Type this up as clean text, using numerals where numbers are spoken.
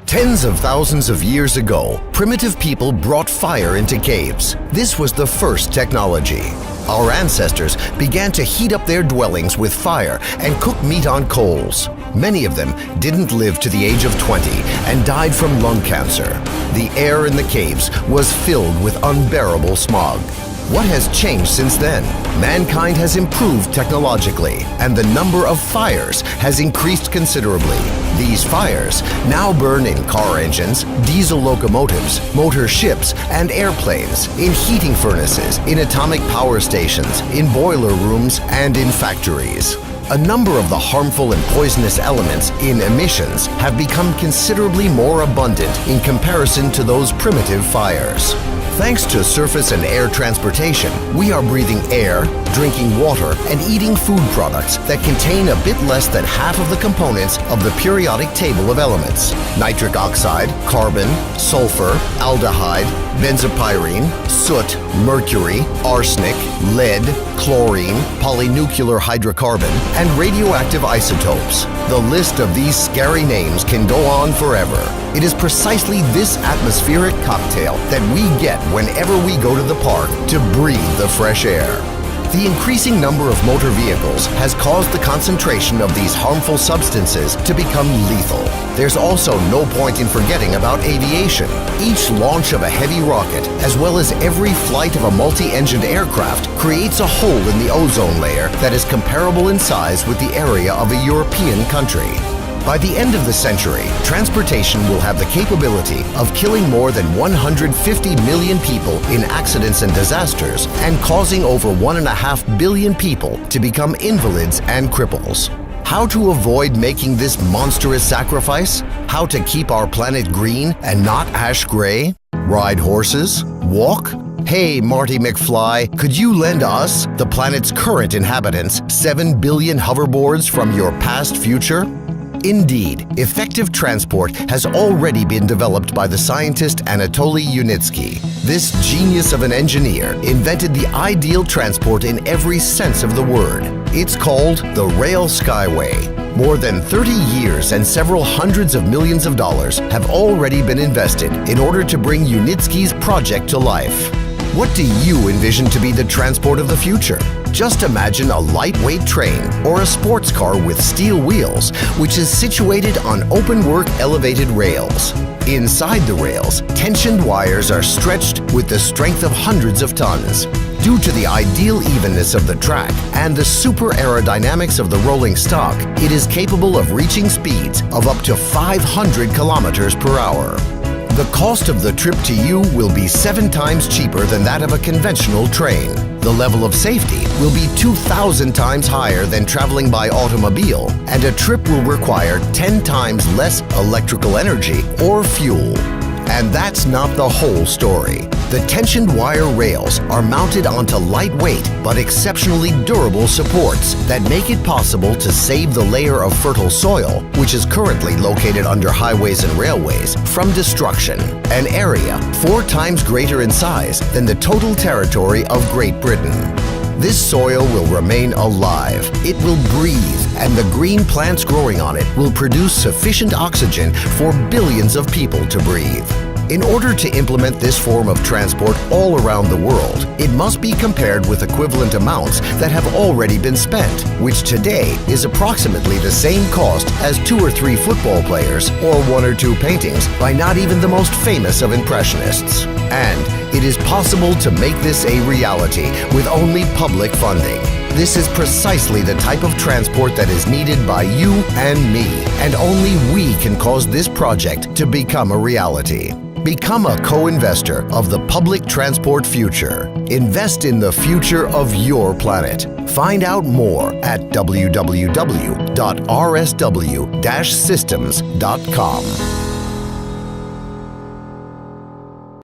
Tens of thousands of years ago, primitive people brought fire into caves. This was the first technology. Our ancestors began to heat up their dwellings with fire and cook meat on coals. Many of them didn't live to the age of 20 and died from lung cancer. The air in the caves was filled with unbearable smog. What has changed since then? Mankind has improved technologically, and the number of fires has increased considerably. These fires now burn in car engines, diesel locomotives, motor ships, and airplanes, in heating furnaces, in atomic power stations, in boiler rooms, and in factories. A number of the harmful and poisonous elements in emissions have become considerably more abundant in comparison to those primitive fires. Thanks to surface and air transportation, we are breathing air, drinking water, and eating food products that contain a bit less than half of the components of the periodic table of elements: nitric oxide, carbon, sulfur, aldehyde, benzopyrene, soot, mercury, arsenic, lead, chlorine, polynuclear hydrocarbon, and radioactive isotopes. The list of these scary names can go on forever. It is precisely this atmospheric cocktail that we get whenever we go to the park to breathe the fresh air. The increasing number of motor vehicles has caused the concentration of these harmful substances to become lethal. There's also no point in forgetting about aviation. Each launch of a heavy rocket, as well as every flight of a multi-engined aircraft, creates a hole in the ozone layer that is comparable in size with the area of a European country. By the end of the century, transportation will have the capability of killing more than 150 million people in accidents and disasters and causing over 1.5 billion people to become invalids and cripples. How to avoid making this monstrous sacrifice? How to keep our planet green and not ash gray? Ride horses? Walk? Hey, Marty McFly, could you lend us, the planet's current inhabitants, 7 billion hoverboards from your past future? Indeed, effective transport has already been developed by the scientist Anatoly Yunitsky. This genius of an engineer invented the ideal transport in every sense of the word. It's called the Rail Skyway. More than 30 years and several hundreds of millions of dollars have already been invested in order to bring Yunitsky's project to life. What do you envision to be the transport of the future? Just imagine a lightweight train or a sports car with steel wheels, which is situated on open-work elevated rails. Inside the rails, tensioned wires are stretched with the strength of hundreds of tons. Due to the ideal evenness of the track and the super aerodynamics of the rolling stock, it is capable of reaching speeds of up to 500 kilometers per hour. The cost of the trip to you will be 7 times cheaper than that of a conventional train. The level of safety will be 2,000 times higher than traveling by automobile, and a trip will require 10 times less electrical energy or fuel. And that's not the whole story. The tensioned wire rails are mounted onto lightweight but exceptionally durable supports that make it possible to save the layer of fertile soil, which is currently located under highways and railways, from destruction, an area 4 times greater in size than the total territory of Great Britain. This soil will remain alive, it will breathe, and the green plants growing on it will produce sufficient oxygen for billions of people to breathe. In order to implement this form of transport all around the world, it must be compared with equivalent amounts that have already been spent, which today is approximately the same cost as 2 or 3 football players or 1 or 2 paintings by not even the most famous of impressionists. And it is possible to make this a reality with only public funding. This is precisely the type of transport that is needed by you and me, and only we can cause this project to become a reality. Become a co-investor of the public transport future. Invest in the future of your planet. Find out more at www.rsw-systems.com.